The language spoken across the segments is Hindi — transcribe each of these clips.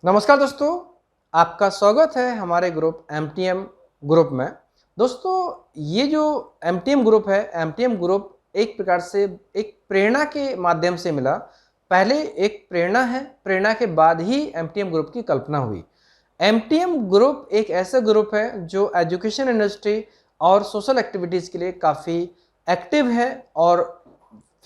नमस्कार दोस्तों, आपका स्वागत है हमारे ग्रुप एमटीएम ग्रुप में। दोस्तों, ये जो एमटीएम ग्रुप है, एमटीएम ग्रुप एक प्रकार से एक प्रेरणा के माध्यम से मिला। पहले एक प्रेरणा है, प्रेरणा के बाद ही एमटीएम ग्रुप की कल्पना हुई। एमटीएम ग्रुप एक ऐसा ग्रुप है जो एजुकेशन इंडस्ट्री और सोशल एक्टिविटीज़ के लिए काफ़ी एक्टिव है और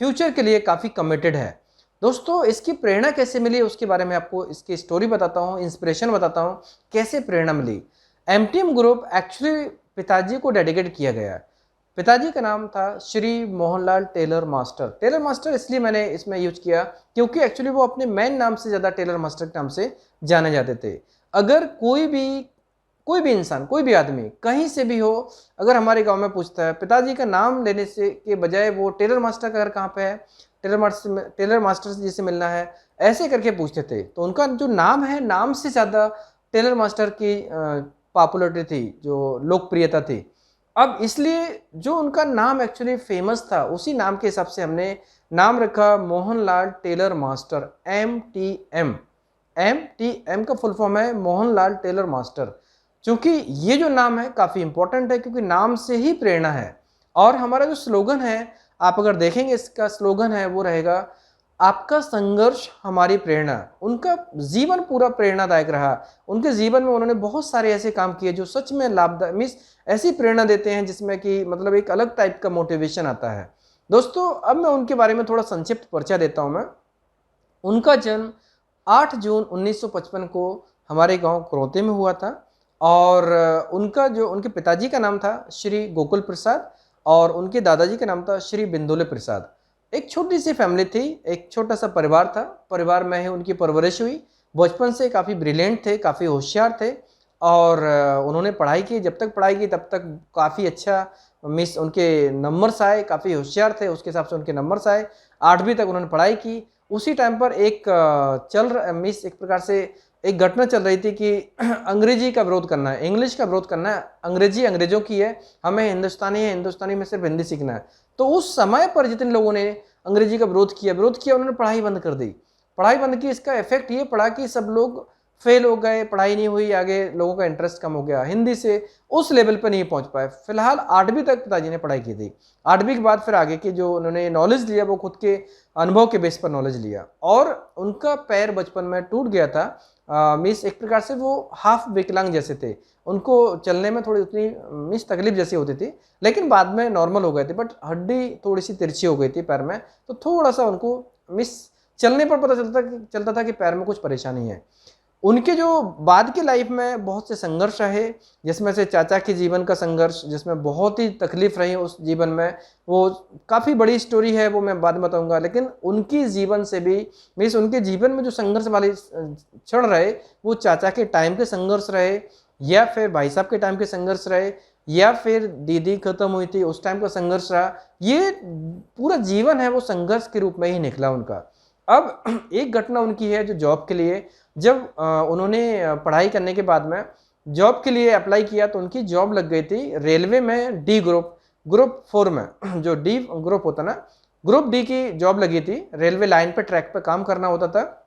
फ्यूचर के लिए काफ़ी कमिटेड है। दोस्तों, इसकी प्रेरणा कैसे मिली उसके बारे में आपको इसकी स्टोरी बताता हूँ, इंस्पिरेशन बताता हूँ कैसे प्रेरणा मिली। एमटीएम ग्रुप एक्चुअली पिताजी को डेडिकेट किया गया है। पिताजी का नाम था Shri Mohanlal tailor master. Tailor master इसलिए मैंने इसमें यूज किया क्योंकि एक्चुअली वो अपने मेन नाम से ज़्यादा टेलर मास्टर के नाम से जाने जाते थे। अगर कोई भी इंसान, कोई भी आदमी कहीं से भी हो, अगर हमारे गांव में पूछता है पिताजी का नाम लेने से के बजाय वो टेलर मास्टर का घर कहाँ पे है, टेलर मास्टर जी से मिलना है, ऐसे करके पूछते थे। तो उनका जो नाम है, नाम से ज़्यादा टेलर मास्टर की पॉपुलरिटी थी, जो लोकप्रियता थी। अब इसलिए जो उनका नाम एक्चुअली फेमस था, उसी नाम के हिसाब से हमने नाम रखा Mohanlal tailor master, MTM। MTM का फुल फॉर्म है मोहनलाल टेलर मास्टर। क्योंकि ये जो नाम है काफ़ी इंपॉर्टेंट है, क्योंकि नाम से ही प्रेरणा है। और हमारा जो स्लोगन है, आप अगर देखेंगे इसका स्लोगन है वो रहेगा, आपका संघर्ष हमारी प्रेरणा। उनका जीवन पूरा प्रेरणादायक रहा। उनके जीवन में उन्होंने बहुत सारे ऐसे काम किए जो सच में लाभदायक, मीन्स ऐसी प्रेरणा देते हैं जिसमें कि मतलब एक अलग टाइप का मोटिवेशन आता है। दोस्तों, अब मैं उनके बारे में थोड़ा संक्षिप्त परिचय देता हूँ मैं। उनका जन्म 8 जून 1955 को हमारे गांव करौते में हुआ था। और उनके पिताजी का नाम था श्री गोकुल प्रसाद और उनके दादाजी का नाम था श्री बिंदुले प्रसाद। एक छोटी सी फैमिली थी, एक छोटा सा परिवार था। परिवार में ही उनकी परवरिश हुई। बचपन से काफ़ी ब्रिलियंट थे, काफ़ी होशियार थे। और उन्होंने पढ़ाई की, जब तक पढ़ाई की तब तक काफ़ी अच्छा मिस उनके नंबर्स आए, काफ़ी होशियार थे, उसके हिसाब से उनके नंबर्स आए। 8वीं तक उन्होंने पढ़ाई की। उसी टाइम पर एक एक प्रकार से एक घटना चल रही थी कि अंग्रेजी का विरोध करना है, इंग्लिश का विरोध करना है। अंग्रेजी अंग्रेजों की है, हमें हिंदुस्तानी है, हिंदुस्तानी में सिर्फ हिंदी सीखना है। तो उस समय पर जितने लोगों ने अंग्रेजी का विरोध किया उन्होंने पढ़ाई बंद कर दी। पढ़ाई बंद की, इसका इफेक्ट ये पड़ा कि सब लोग फेल हो गए, पढ़ाई नहीं हुई, आगे लोगों का इंटरेस्ट कम हो गया, हिंदी से उस लेवल पर नहीं पहुंच पाए। फिलहाल 8वीं तक पिताजी ने पढ़ाई की थी। 8वीं के बाद फिर आगे की जो उन्होंने नॉलेज लिया वो खुद के अनुभव के बेस पर नॉलेज लिया। और उनका पैर बचपन में टूट गया था। मीन्स एक प्रकार से वो हाफ विकलांग जैसे थे, उनको चलने में थोड़ी उतनी मीन्स तकलीफ जैसी होती थी, लेकिन बाद में नॉर्मल हो गए थे। बट हड्डी थोड़ी सी तिरछी हो गई थी पैर में, तो थोड़ा सा उनको मिस चलने पर पता चलता था कि पैर में कुछ परेशानी है। उनके जो बाद की लाइफ में बहुत से संघर्ष रहे, जिसमें से चाचा के जीवन का संघर्ष, जिसमें बहुत ही तकलीफ रही उस जीवन में, वो काफ़ी बड़ी स्टोरी है, वो मैं बाद में बताऊंगा। लेकिन उनकी जीवन से भी मीन्स उनके जीवन में जो संघर्ष वाले क्षण रहे, वो चाचा के टाइम के संघर्ष रहे, या फिर भाई साहब के टाइम के संघर्ष रहे, या फिर दीदी खत्म हुई थी उस टाइम का संघर्ष रहा। ये पूरा जीवन है वो संघर्ष के रूप में ही निकला उनका। अब एक घटना उनकी है जो जॉब के लिए, जब उन्होंने पढ़ाई करने के बाद में जॉब के लिए अप्लाई किया तो उनकी जॉब लग गई थी रेलवे में, डी ग्रुप 4 में। जो डी ग्रुप होता ना, ग्रुप डी की जॉब लगी थी। रेलवे लाइन पे, ट्रैक पे काम करना होता था।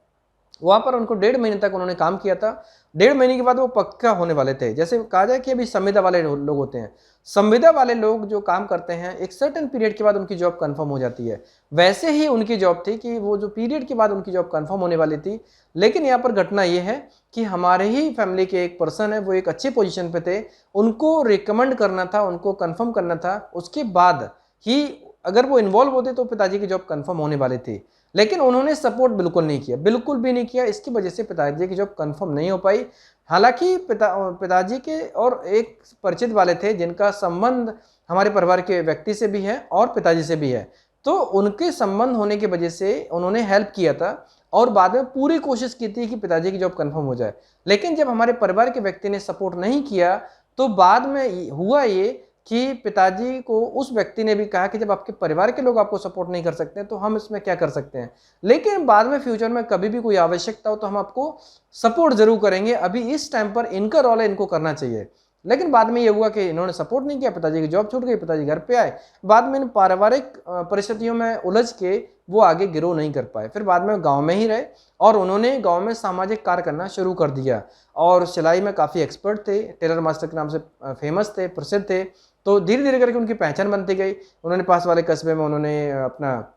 वहाँ पर उनको 1.5 महीने तक उन्होंने काम किया था। 1.5 महीने के बाद वो पक्का होने वाले थे। जैसे कहा जाए कि अभी संविदा वाले लोग होते हैं, संविदा वाले लोग जो काम करते हैं एक सर्टेन पीरियड के बाद उनकी जॉब कंफर्म हो जाती है। वैसे ही उनकी जॉब थी कि वो जो पीरियड के बाद उनकी जॉब कंफर्म होने वाली थी। लेकिन यहाँ पर घटना ये है कि हमारे ही फैमिली के एक पर्सन है, वो एक अच्छे पोजीशन पे थे, उनको रिकमेंड करना था, उनको कंफर्म करना था। उसके बाद ही अगर वो इन्वॉल्व होते तो पिताजी की जॉब कंफर्म होने वाली थी। लेकिन उन्होंने सपोर्ट बिल्कुल नहीं किया, बिल्कुल भी नहीं किया। इसकी वजह से पिताजी की जॉब कंफर्म नहीं हो पाई। हालांकि पिताजी के और एक परिचित वाले थे जिनका संबंध हमारे परिवार के व्यक्ति से भी है और पिताजी से भी है, तो उनके संबंध होने की वजह से उन्होंने हेल्प किया था और बाद में पूरी कोशिश की थी कि पिताजी की जॉब कंफर्म हो जाए। लेकिन जब हमारे परिवार के व्यक्ति ने सपोर्ट नहीं किया तो बाद में हुआ ये कि पिताजी को उस व्यक्ति ने भी कहा कि जब आपके परिवार के लोग आपको सपोर्ट नहीं कर सकते तो हम इसमें क्या कर सकते हैं। लेकिन बाद में फ्यूचर में कभी भी कोई आवश्यकता हो तो हम आपको सपोर्ट जरूर करेंगे, अभी इस टाइम पर इनका रोल है, इनको करना चाहिए। लेकिन बाद में ये हुआ कि इन्होंने सपोर्ट नहीं किया, पिताजी की जॉब छूट गई, पिताजी घर पे आए, बाद में इन पारिवारिक परिस्थितियों में उलझ के वो आगे ग्रो नहीं कर पाए। फिर बाद में गांव में ही रहे और उन्होंने गांव में सामाजिक कार्य करना शुरू कर दिया और सिलाई में काफ़ी एक्सपर्ट थे, टेलर मास्टर के नाम से फेमस थे, प्रसिद्ध थे। तो धीरे धीरे करके उनकी पहचान बनती गई। उन्होंने पास वाले कस्बे में उन्होंने अपना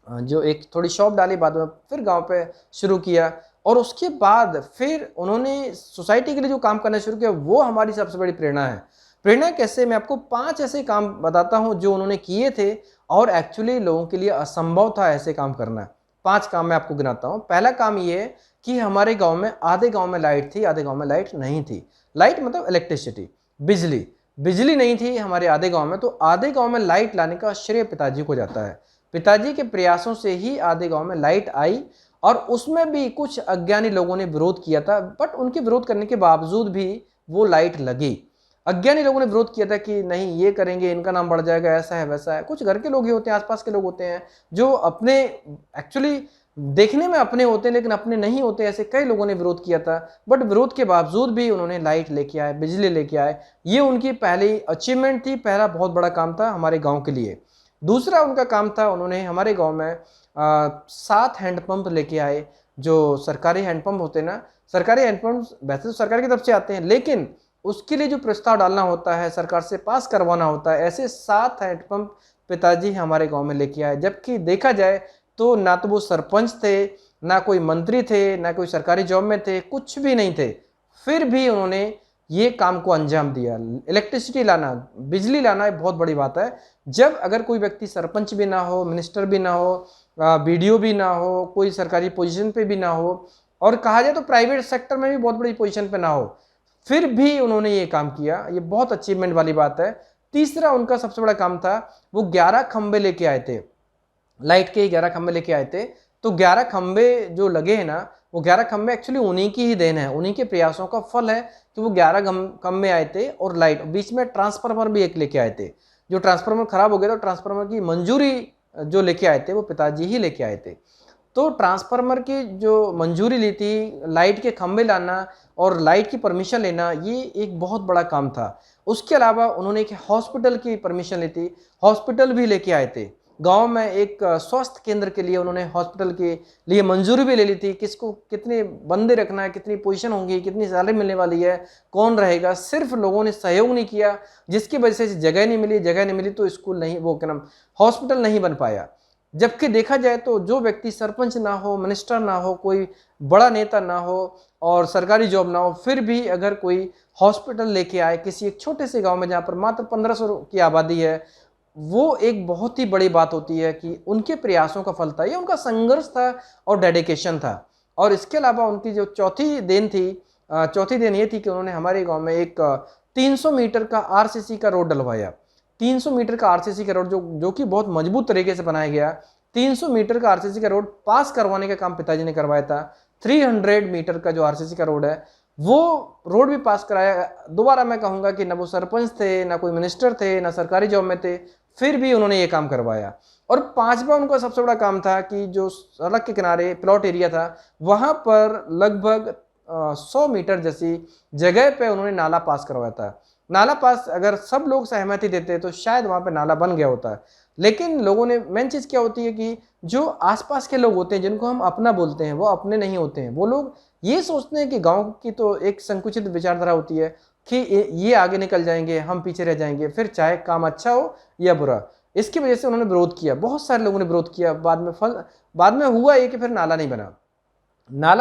जो एक थोड़ी शॉप डाली, बाद में फिर गांव पे शुरू किया और उसके बाद फिर उन्होंने सोसाइटी के लिए जो काम करना शुरू किया वो हमारी सबसे बड़ी प्रेरणा है। प्रेरणा कैसे, मैं आपको 5 ऐसे काम बताता हूं जो उन्होंने किए थे और एक्चुअली लोगों के लिए असंभव था ऐसे काम करना। 5 काम मैं आपको गिनाता हूं। पहला काम ये कि हमारे गांव में आधे गांव में लाइट थी, आधे गांव में लाइट नहीं थी। लाइट मतलब इलेक्ट्रिसिटी, बिजली नहीं थी हमारे आधे गांव में। तो आधे गांव में लाइट लाने का श्रेय पिताजी को जाता है। पिताजी के प्रयासों से ही आधे गांव में लाइट आई और उसमें भी कुछ अज्ञानी लोगों ने विरोध किया था, बट उनके विरोध करने के बावजूद भी वो लाइट लगी। अज्ञानी लोगों ने विरोध किया था कि नहीं ये करेंगे इनका नाम बढ़ जाएगा, ऐसा है वैसा है। कुछ घर के लोग ही होते हैं, आसपास के लोग होते हैं जो अपने एक्चुअली देखने में अपने होते हैं लेकिन अपने नहीं होते, ऐसे कई लोगों ने विरोध किया था। बट विरोध के बावजूद भी उन्होंने लाइट लेके आए, बिजली लेके आए। ये उनकी पहली अचीवमेंट थी, पहला बहुत बड़ा काम था हमारे गाँव के लिए। दूसरा उनका काम था, उन्होंने हमारे गाँव में 7 हैंडपंप लेके आए। जो सरकारी हैंडपंप होते हैं ना, सरकारी हैंडपंप वैसे तो सरकार की तरफ से आते हैं लेकिन उसके लिए जो प्रस्ताव डालना होता है, सरकार से पास करवाना होता है, ऐसे 7 हैंडपंप पिताजी हमारे गांव में लेके आए। जबकि देखा जाए तो ना तो वो सरपंच थे, ना कोई मंत्री थे, ना कोई सरकारी जॉब में थे, कुछ भी नहीं थे, फिर भी उन्होंने ये काम को अंजाम दिया। इलेक्ट्रिसिटी लाना, बिजली लाना एक बहुत बड़ी बात है। जब अगर कोई व्यक्ति सरपंच भी ना हो, मिनिस्टर भी ना हो, बीडीओ भी ना हो, कोई सरकारी पोजीशन पे भी ना हो और कहा जाए तो प्राइवेट सेक्टर में भी बहुत बड़ी पोजीशन पे ना हो, फिर भी उन्होंने ये काम किया, ये बहुत अचीवमेंट वाली बात है। तीसरा उनका सबसे बड़ा काम था, वो 11 खंबे लेके आए थे, लाइट के 11 खंबे लेके आए थे। तो 11 खंबे जो लगे हैं ना, वो 11 खंबे एक्चुअली उन्हीं की ही देन है, उन्हीं के प्रयासों का फल है कि वो 11 खंबे आए थे और लाइट, बीच में ट्रांसफार्मर भी एक लेके आए थे। जो ट्रांसफार्मर खराब हो गया तो ट्रांसफार्मर की मंजूरी जो लेके आए थे वो पिताजी ही लेके आए थे। तो ट्रांसफार्मर की जो मंजूरी ली थी, लाइट के खंबे लाना और लाइट की परमिशन लेना, ये एक बहुत बड़ा काम था। उसके अलावा उन्होंने एक हॉस्पिटल की परमिशन ली थी, हॉस्पिटल भी लेके आए थे। गांव में एक स्वास्थ्य केंद्र के लिए उन्होंने हॉस्पिटल के लिए मंजूरी भी ले ली थी। किसको कितने बंदे रखना है, कितनी पोजीशन होंगी, कितनी सैलरी मिलने वाली है, कौन रहेगा, सिर्फ लोगों ने सहयोग नहीं किया जिसकी वजह से जगह नहीं मिली तो स्कूल नहीं, वो क्या नाम, हॉस्पिटल नहीं बन पाया। जबकि देखा जाए तो जो व्यक्ति सरपंच ना हो, मिनिस्टर ना हो, कोई बड़ा नेता ना हो और सरकारी जॉब ना हो, फिर भी अगर कोई हॉस्पिटल लेके आए किसी एक छोटे से गांव में जहाँ पर मात्र 1500 की आबादी है, वो एक बहुत ही बड़ी बात होती है कि उनके प्रयासों का फल था, ये उनका संघर्ष था और डेडिकेशन था। और इसके अलावा उनकी जो चौथी देन ये थी कि उन्होंने हमारे गाँव में एक 300 मीटर का आरसीसी का रोड डलवाया। 300 मीटर का आरसीसी का रोड जो कि बहुत मजबूत तरीके से बनाया गया। 300 मीटर का आरसीसी का रोड पास करवाने का काम पिताजी ने करवाया था। 300 मीटर का जो आरसीसी का रोड है वो रोड भी पास कराया। दोबारा मैं कहूँगा कि ना वो सरपंच थे, ना कोई मिनिस्टर थे, ना सरकारी जॉब में थे, फिर भी उन्होंने ये काम करवाया। और 5वां उनका सबसे बड़ा काम था कि जो सड़क के किनारे प्लॉट एरिया था वहाँ पर लगभग 100 मीटर जैसी जगह पे उन्होंने नाला पास करवाया था। नाला पास अगर सब लोग सहमति देते तो शायद वहाँ पे नाला बन गया होता है, लेकिन लोगों ने, मेन चीज़ क्या होती है कि जो आसपास के लोग होते हैं जिनको हम अपना बोलते हैं वो अपने नहीं होते हैं। वो लोग ये सोचते हैं कि गांव की तो एक संकुचित विचारधारा होती है कि ये आगे निकल जाएंगे, हम पीछे रह जाएंगे, फिर चाहे काम अच्छा हो या बुरा। इसकी वजह से उन्होंने विरोध किया, बहुत सारे लोगों ने विरोध किया। बाद में हुआ ये कि फिर नाला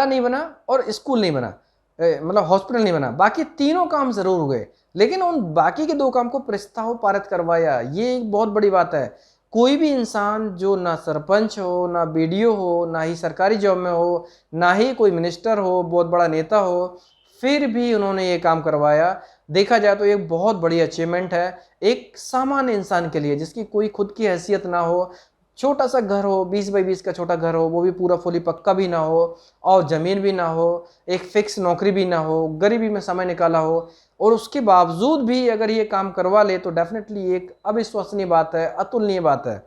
नहीं बना और स्कूल नहीं बना, मतलब हॉस्पिटल नहीं बना। बाकी तीनों काम जरूर हुए, लेकिन उन बाकी के 2 काम को प्रस्ताव पारित करवाया, ये एक बहुत बड़ी बात है। कोई भी इंसान जो ना सरपंच हो, ना बीडीओ हो, ना ही सरकारी जॉब में हो, ना ही कोई मिनिस्टर हो, बहुत बड़ा नेता हो, फिर भी उन्होंने ये काम करवाया। देखा जाए तो एक बहुत बड़ी अचीवमेंट है एक सामान्य इंसान के लिए जिसकी कोई खुद की हैसियत ना हो, छोटा सा घर हो, 20 बाई 20 का छोटा घर हो, वो भी पूरा फुली पक्का भी ना हो और ज़मीन भी ना हो, एक फिक्स नौकरी भी ना हो, गरीबी में समय निकाला हो, और उसके बावजूद भी अगर ये काम करवा ले तो डेफिनेटली एक अविश्वसनीय बात है, अतुलनीय बात है।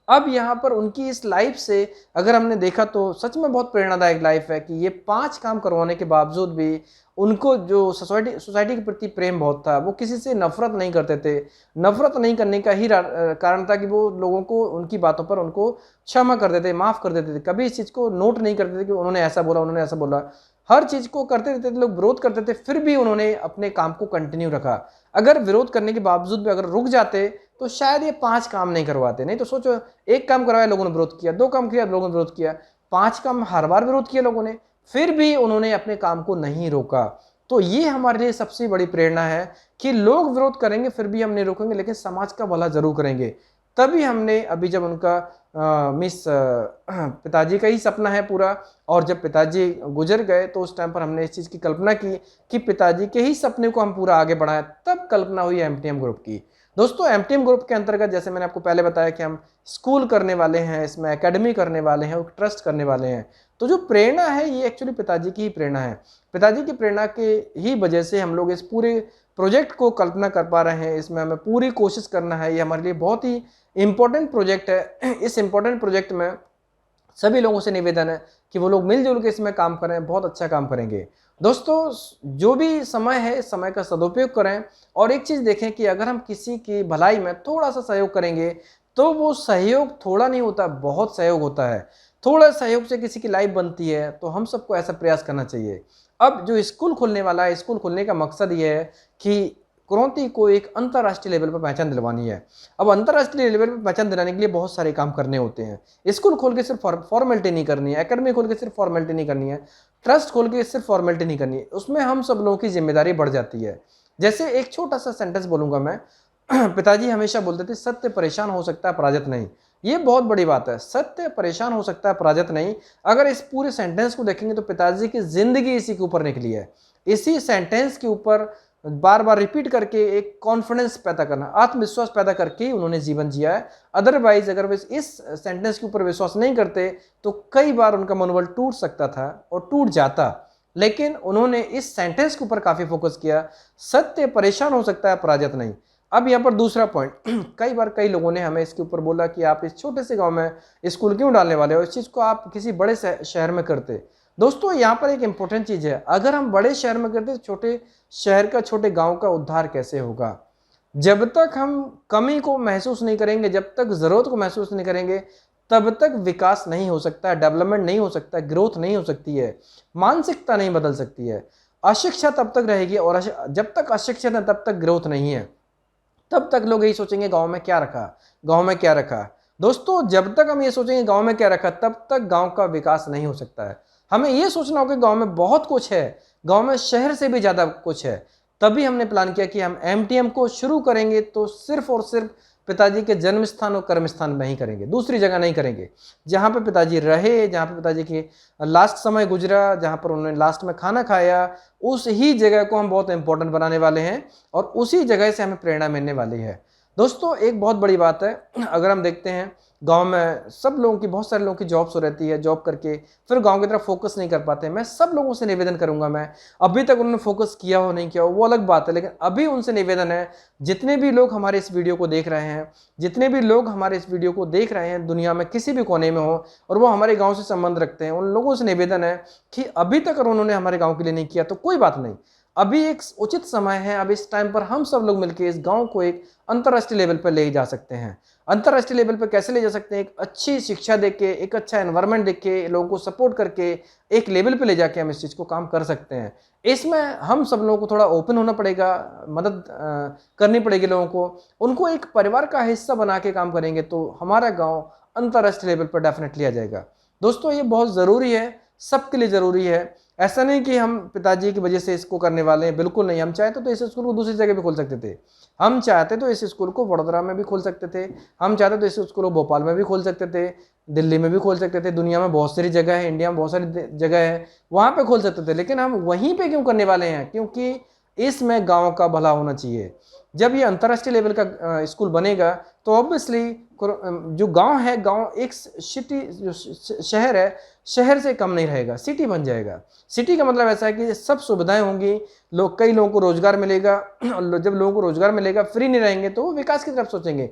अब यहाँ पर उनकी इस लाइफ से अगर हमने देखा तो सच में बहुत प्रेरणादायक लाइफ है कि ये 5 काम करवाने के बावजूद भी उनको जो सोसाइटी के प्रति प्रेम बहुत था, वो किसी से नफरत नहीं करते थे। नफरत नहीं करने का ही कारण था कि वो लोगों को उनकी बातों पर उनको क्षमा कर देते, माफ़ कर देते थे। कभी इस चीज़ को नोट नहीं करते थे कि उन्होंने ऐसा बोला, उन्होंने ऐसा बोला। हर चीज़ को करते रहते थे, लोग विरोध करते थे, फिर भी उन्होंने अपने काम को कंटिन्यू रखा। अगर विरोध करने के बावजूद भी अगर रुक जाते तो शायद ये 5 काम नहीं करवाते। नहीं तो सोचो, एक काम करवाया लोगों ने विरोध किया, 2 काम किया लोगों ने विरोध किया, 5 काम हर बार विरोध किया लोगों ने, फिर भी उन्होंने अपने काम को नहीं रोका। तो ये हमारे लिए सबसे बड़ी प्रेरणा है कि लोग विरोध करेंगे फिर भी हम नहीं रोकेंगे, लेकिन समाज का भला जरूर करेंगे। तभी हमने अभी जब उनका पिताजी का ही सपना है पूरा, और जब पिताजी गुजर गए तो उस टाइम पर हमने इस चीज़ की कल्पना की कि पिताजी के ही सपने को हम पूरा आगे बढ़ाएं। तब कल्पना हुई एमटीएम ग्रुप की। दोस्तों, एमटीएम ग्रुप के अंतर्गत जैसे मैंने आपको पहले बताया कि हम स्कूल करने वाले हैं, इसमें एकेडमी करने वाले हैं और ट्रस्ट करने वाले हैं। तो जो प्रेरणा है ये एक्चुअली पिताजी की ही प्रेरणा है। पिताजी की प्रेरणा के ही वजह से हम लोग इस पूरे प्रोजेक्ट को कल्पना कर पा रहे हैं। इसमें हमें पूरी कोशिश करना है, ये हमारे लिए बहुत ही इम्पोर्टेंट प्रोजेक्ट है। इस इम्पोर्टेंट प्रोजेक्ट में सभी लोगों से निवेदन है कि वो लोग मिलजुल के इसमें काम करें, बहुत अच्छा काम करेंगे। दोस्तों, जो भी समय है समय का सदुपयोग करें, और एक चीज़ देखें कि अगर हम किसी की भलाई में थोड़ा सा सहयोग करेंगे तो वो सहयोग थोड़ा नहीं होता, बहुत सहयोग होता है। थोड़ा सहयोग से किसी की लाइफ बनती है, तो हम सबको ऐसा प्रयास करना चाहिए। अब जो स्कूल खुलने वाला है, स्कूल खुलने का मकसद ये है कि कुरौंती को एक अंतर्राष्ट्रीय लेवल पर पहचान दिलवानी है। अब अंतर्राष्ट्रीय लेवल पर पहचान दिलाने के लिए बहुत सारे काम करने होते हैं। स्कूल खोल के सिर्फ फॉर्मेलिटी नहीं करनी है, एकेडमी खोल के सिर्फ फॉर्मेलिटी नहीं करनी है, ट्रस्ट खोल के सिर्फ फॉर्मेलिटी नहीं करनी है, उसमें हम सब लोगों की जिम्मेदारी बढ़ जाती है। जैसे एक छोटा सा सेंटेंस बोलूंगा मैं, पिताजी हमेशा बोलते थे, सत्य परेशान हो सकता है पराजित नहीं। ये बहुत बड़ी बात है, सत्य परेशान हो सकता है पराजित नहीं। अगर इस पूरे सेंटेंस को देखेंगे तो पिताजी की जिंदगी इसी के ऊपर निकली है। इसी सेंटेंस के ऊपर बार बार रिपीट करके एक कॉन्फिडेंस पैदा करना, आत्मविश्वास पैदा करके ही उन्होंने जीवन जिया है। अदरवाइज अगर वे इस सेंटेंस के ऊपर विश्वास नहीं करते तो कई बार उनका मनोबल टूट सकता था और टूट जाता। लेकिन उन्होंने इस सेंटेंस के ऊपर काफी फोकस किया, सत्य परेशान हो सकता है पराजित नहीं। अब यहाँ पर दूसरा पॉइंट, कई बार कई लोगों ने हमें इसके ऊपर बोला कि आप इस छोटे से गांव में स्कूल क्यों डालने वाले हो, इस चीज़ को आप किसी बड़े शहर में करते। दोस्तों, यहाँ पर एक इंपॉर्टेंट चीज़ है, अगर हम बड़े शहर में करते तो छोटे शहर का, छोटे गांव का उद्धार कैसे होगा? जब तक हम कमी को महसूस नहीं करेंगे, जब तक ज़रूरत को महसूस नहीं करेंगे, तब तक विकास नहीं हो सकता, डेवलपमेंट नहीं हो सकता, ग्रोथ नहीं हो सकती है, मानसिकता नहीं बदल सकती है। अशिक्षा तब तक रहेगी, और जब तक अशिक्षित है तब तक ग्रोथ नहीं है। तब तक लोग यही सोचेंगे गांव में क्या रखा, गांव में क्या रखा। दोस्तों, जब तक हम ये सोचेंगे गांव में क्या रखा, तब तक गांव का विकास नहीं हो सकता है। हमें ये सोचना होगा कि गांव में बहुत कुछ है, गांव में शहर से भी ज़्यादा कुछ है। तभी हमने प्लान किया कि हम एमटीएम को शुरू करेंगे तो सिर्फ और सिर्फ पिताजी के जन्म स्थान और कर्म स्थान में ही करेंगे, दूसरी जगह नहीं करेंगे। जहाँ पे पिताजी रहे, जहाँ पे पिताजी की लास्ट समय गुजरा, जहाँ पर उन्होंने लास्ट में खाना खाया, उस ही जगह को हम बहुत इंपॉर्टेंट बनाने वाले हैं और उसी जगह से हमें प्रेरणा मिलने वाली है। दोस्तों, एक बहुत बड़ी बात है, अगर हम देखते हैं गांव में सब लोगों की, बहुत सारे लोगों की जॉब्स हो रहती है, जॉब करके फिर गांव की तरफ फोकस नहीं कर पाते। मैं सब लोगों से निवेदन करूंगा, मैं अभी तक उन्होंने फोकस किया हो नहीं किया हो वो अलग बात है, लेकिन अभी उनसे निवेदन है, जितने भी लोग हमारे इस वीडियो को देख रहे हैं, जितने भी लोग हमारे इस वीडियो को देख रहे हैं दुनिया में किसी भी कोने में हो और वो हमारे गाँव से संबंध रखते हैं, उन लोगों से निवेदन है कि अभी तक अगर उन्होंने हमारे गाँव के लिए नहीं किया तो कोई बात नहीं, अभी एक उचित समय है। अब इस टाइम पर हम सब लोग मिलकर इस गांव को एक अंतर्राष्ट्रीय लेवल पर ले जा सकते हैं। अंतर्राष्ट्रीय लेवल पर कैसे ले जा सकते हैं? एक अच्छी शिक्षा देके, एक अच्छा एनवायरनमेंट देके, लोगों को सपोर्ट करके एक लेवल पे ले जाके हम इस चीज़ को काम कर सकते हैं। इसमें हम सब लोगों को थोड़ा ओपन होना पड़ेगा, मदद करनी पड़ेगी लोगों को, उनको एक परिवार का हिस्सा बना के काम करेंगे तो हमारा गाँव अंतर्राष्ट्रीय लेवल पर डेफिनेटली आ जाएगा। दोस्तों, ये बहुत ज़रूरी है, सबके लिए ज़रूरी है। ऐसा नहीं कि हम पिताजी की वजह से इसको करने वाले हैं, बिल्कुल नहीं। हम चाहते तो इस स्कूल को दूसरी जगह भी खोल सकते थे, हम चाहते तो इस स्कूल को वडोदरा में भी खोल सकते थे, हम चाहते तो इस स्कूल को भोपाल में भी खोल सकते थे, दिल्ली में भी खोल सकते थे, दुनिया में बहुत सारी जगह है, इंडिया में बहुत सारी जगह है, वहाँ पे खोल सकते थे। लेकिन हम वहीं पे क्यों करने वाले हैं? क्योंकि इसमें गाँव का भला होना चाहिए। जब ये अंतर्राष्ट्रीय लेवल का स्कूल बनेगा तो ऑब्वियसली जो गांव है, गांव एक सिटी, जो शहर है, शहर से कम नहीं रहेगा, सिटी बन जाएगा। सिटी का मतलब ऐसा है कि सब सुविधाएं होंगी, कई लोगों को रोजगार मिलेगा, और जब लोगों को रोजगार मिलेगा, फ्री नहीं रहेंगे तो वो विकास की तरफ सोचेंगे।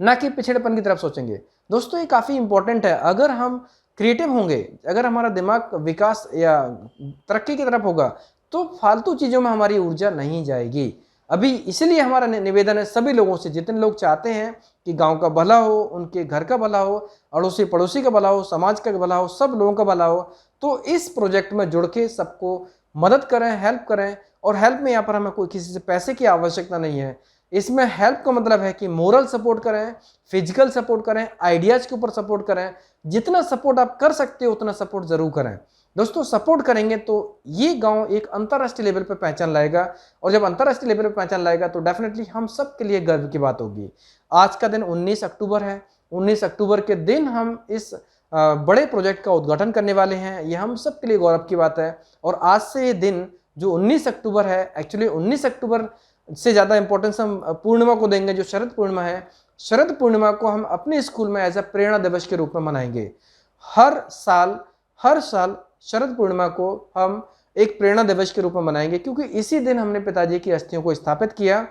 ना कि पिछड़ेपन की तरफ सोचेंगे। दोस्तों ये काफ़ी इंपॉर्टेंट है। अगर हम क्रिएटिव होंगे, अगर हमारा दिमाग विकास या तरक्की की तरफ होगा, तो फालतू चीज़ों में हमारी ऊर्जा नहीं जाएगी। अभी इसलिए हमारा निवेदन है सभी लोगों से, जितने लोग चाहते हैं कि गांव का भला हो, उनके घर का भला हो, अड़ोसी पड़ोसी का भला हो, समाज का भला हो, सब लोगों का भला हो, तो इस प्रोजेक्ट में जुड़ के सबको मदद करें, हेल्प करें। और हेल्प में यहाँ पर हमें कोई किसी से पैसे की आवश्यकता नहीं है। इसमें हेल्प का मतलब है कि मोरल सपोर्ट करें, फिजिकल सपोर्ट करें, आइडियाज के ऊपर सपोर्ट करें। जितना सपोर्ट आप कर सकते हो उतना सपोर्ट जरूर करें। दोस्तों सपोर्ट करेंगे तो ये गांव एक अंतर्राष्ट्रीय लेवल पर पहचान लाएगा, और जब अंतर्राष्ट्रीय लेवल पर पहचान लाएगा तो डेफिनेटली हम सब के लिए गर्व की बात होगी। आज का दिन 19 अक्टूबर है। 19 अक्टूबर के दिन हम इस बड़े प्रोजेक्ट का उद्घाटन करने वाले हैं। ये हम सब के लिए गौरव की बात है। और आज से ये दिन जो 19 अक्टूबर है, एक्चुअली 19 अक्टूबर से ज़्यादा इंपॉर्टेंस हम पूर्णिमा को देंगे, जो शरद पूर्णिमा है। शरद पूर्णिमा को हम अपने स्कूल में एज अ प्रेरणा दिवस के रूप में मनाएंगे। हर साल शरद पूर्णिमा को हम एक प्रेरणा दिवस के रूप में मनाएंगे, क्योंकि इसी दिन हमने पिताजी की अस्थियों को स्थापित किया।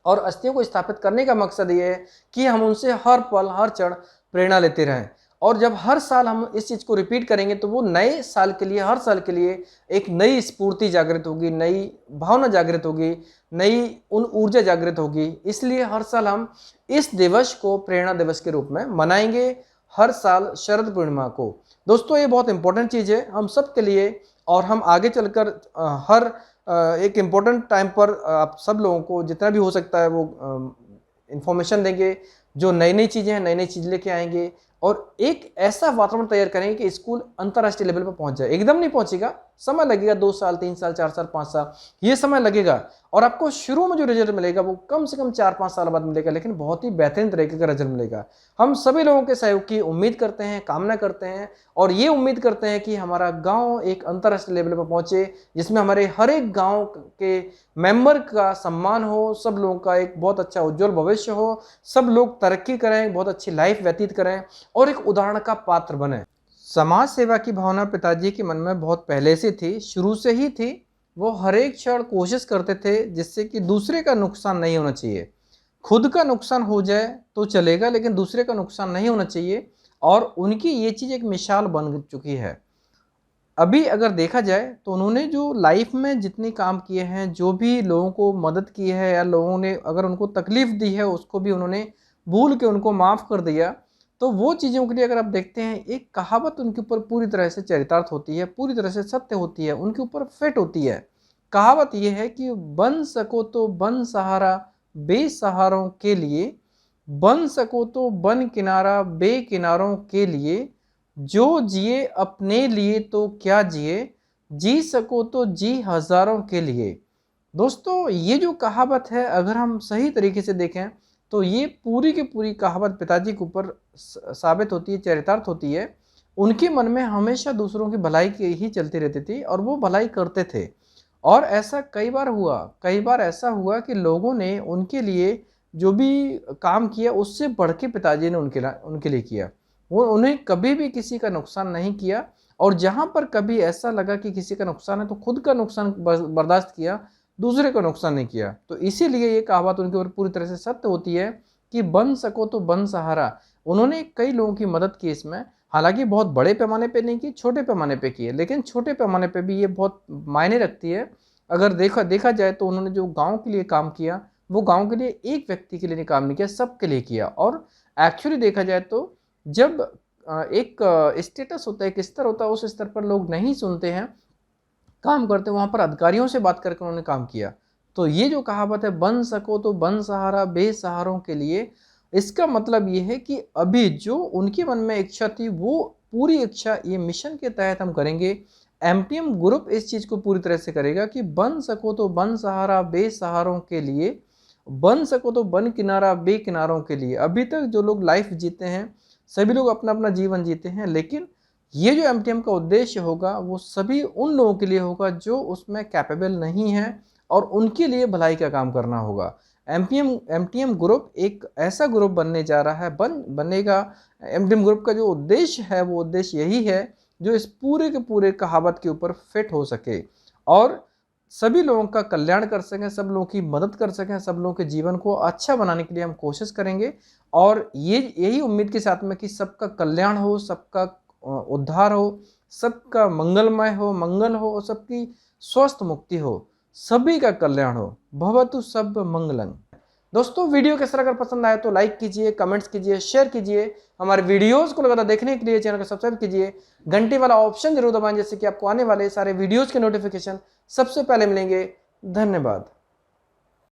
और अस्थियों को स्थापित करने का मकसद ये है कि हम उनसे हर पल हर क्षण प्रेरणा लेते रहें। और जब हर साल हम इस चीज़ को रिपीट करेंगे तो वो नए साल के लिए, हर साल के लिए एक नई स्फूर्ति जागृत होगी, नई भावना जागृत होगी, नई ऊर्जा जागृत होगी। इसलिए हर साल हम इस दिवस को प्रेरणा दिवस के रूप में मनाएंगे, हर साल शरद पूर्णिमा को। दोस्तों ये बहुत इंपॉर्टेंट चीज़ है हम सब के लिए, और हम आगे चलकर हर एक इम्पोर्टेंट टाइम पर आप सब लोगों को जितना भी हो सकता है वो इंफॉर्मेशन देंगे, जो नई नई चीज़ें हैं, नई नई चीज़ लेके आएंगे, और एक ऐसा वातावरण तैयार करेंगे कि स्कूल अंतर्राष्ट्रीय लेवल पर पहुंच जाए। एकदम नहीं पहुंचेगा, समय लगेगा, 2 साल 3 साल 4 साल 5 साल ये समय लगेगा। और आपको शुरू में जो रिजल्ट मिलेगा वो कम से कम 4-5 साल बाद मिलेगा, लेकिन बहुत ही बेहतरीन तरीके का रिजल्ट मिलेगा। हम सभी लोगों के सहयोग की उम्मीद करते हैं, कामना करते हैं, और ये उम्मीद करते हैं कि हमारा गाँव एक अंतर्राष्ट्रीय लेवल पर पहुंचे, जिसमें हमारे हर एक गाँव के मेंबर का सम्मान हो, सब लोगों का एक बहुत अच्छा उज्जवल भविष्य हो, सब लोग तरक्की करें, बहुत अच्छी लाइफ व्यतीत करें और एक उदाहरण का पात्र बने। समाज सेवा की भावना पिताजी के मन में बहुत पहले से थी, शुरू से ही थी। वो हर एक क्षण कोशिश करते थे जिससे कि दूसरे का नुकसान नहीं होना चाहिए। खुद का नुकसान हो जाए तो चलेगा, लेकिन दूसरे का नुकसान नहीं होना चाहिए। और उनकी ये चीज़ एक मिसाल बन चुकी है। अभी अगर देखा जाए तो उन्होंने जो लाइफ में जितने काम किए हैं, जो भी लोगों को मदद की है, या लोगों ने अगर उनको तकलीफ़ दी है उसको भी उन्होंने भूल के उनको माफ़ कर दिया। तो वो चीज़ों के लिए अगर आप देखते हैं, एक कहावत उनके ऊपर पूरी तरह से चरितार्थ होती है, पूरी तरह से सत्य होती है, उनके ऊपर फिट होती है। कहावत ये है कि बन सको तो बन सहारा बेसहारों के लिए, बन सको तो बन किनारा बेकिनारों के लिए, जो जिए अपने लिए तो क्या जिए, जी सको तो जी हजारों के लिए। दोस्तों ये जो कहावत है, अगर हम सही तरीके से देखें तो ये पूरी की पूरी कहावत पिताजी के ऊपर साबित होती है, चरितार्थ होती है। उनके मन में हमेशा दूसरों की भलाई की ही चलती रहती थी, और वो भलाई करते थे। और ऐसा कई बार ऐसा हुआ कि लोगों ने उनके लिए जो भी काम किया उससे बढ़ के पिताजी ने उनके लिए किया। वो उन्हें कभी भी किसी का नुकसान नहीं किया, और जहाँ पर कभी ऐसा लगा कि किसी का नुकसान है तो खुद का नुकसान बर्दाश्त किया, दूसरे का नुकसान नहीं किया। तो इसीलिए ये कहावत उनके ऊपर पूरी तरह से सत्य होती है कि बन सको तो बन सहारा। उन्होंने कई लोगों की मदद की इसमें, हालांकि बहुत बड़े पैमाने पे नहीं की, छोटे पैमाने पे की है, लेकिन छोटे पैमाने पे भी ये बहुत मायने रखती है। अगर देखा जाए तो उन्होंने जो गाँव के लिए काम किया, वो गाँव के लिए एक व्यक्ति के लिए काम नहीं किया, सबके लिए किया। और एक्चुअली देखा जाए तो जब एक स्टेटस होता है, एक स्तर होता है, उस स्तर पर लोग नहीं सुनते हैं, काम करते हैं, वहाँ पर अधिकारियों से बात करके उन्होंने काम किया। तो ये जो कहावत है, बन सको तो बन सहारा बेसहारों के लिए, इसका मतलब ये है कि अभी जो उनके मन में इच्छा थी वो पूरी इच्छा ये मिशन के तहत हम करेंगे। एमटीएम ग्रुप इस चीज़ को पूरी तरह से करेगा कि बन सको तो बन सहारा बेसहारों के लिए, बन सको तो बन किनारा बेकिनारों के लिए। अभी तक जो लोग लाइफ जीते हैं, सभी लोग अपना अपना जीवन जीते हैं, लेकिन ये जो एमटीएम का उद्देश्य होगा वो सभी उन लोगों के लिए होगा जो उसमें कैपेबल नहीं है, और उनके लिए भलाई का काम करना होगा। एमटीएम ग्रुप एक ऐसा ग्रुप बनने जा रहा है, बनेगा। एमटीएम ग्रुप का जो उद्देश्य है वो उद्देश्य यही है जो इस पूरे के पूरे कहावत के ऊपर फिट हो सके। और सभी लोगों का कल्याण कर सकें, सब लोगों की मदद कर सकें, सब लोगों के जीवन को अच्छा बनाने के लिए हम कोशिश करेंगे। और ये यही उम्मीद के साथ में कि सबका कल्याण हो, सबका उद्धार हो, सबका मंगलमय हो, मंगल हो और सबकी स्वस्थ मुक्ति हो, सभी का कल्याण हो। भवतु सब मंगलं। दोस्तों वीडियो किस तरह अगर पसंद आए तो लाइक कीजिए, कमेंट्स कीजिए, शेयर कीजिए। हमारे वीडियोस को लगातार देखने के लिए चैनल को सब्सक्राइब कीजिए, घंटी वाला ऑप्शन जरूर दबाएं जिससे कि आपको आने वाले सारे वीडियोस के नोटिफिकेशन सबसे पहले मिलेंगे। धन्यवाद।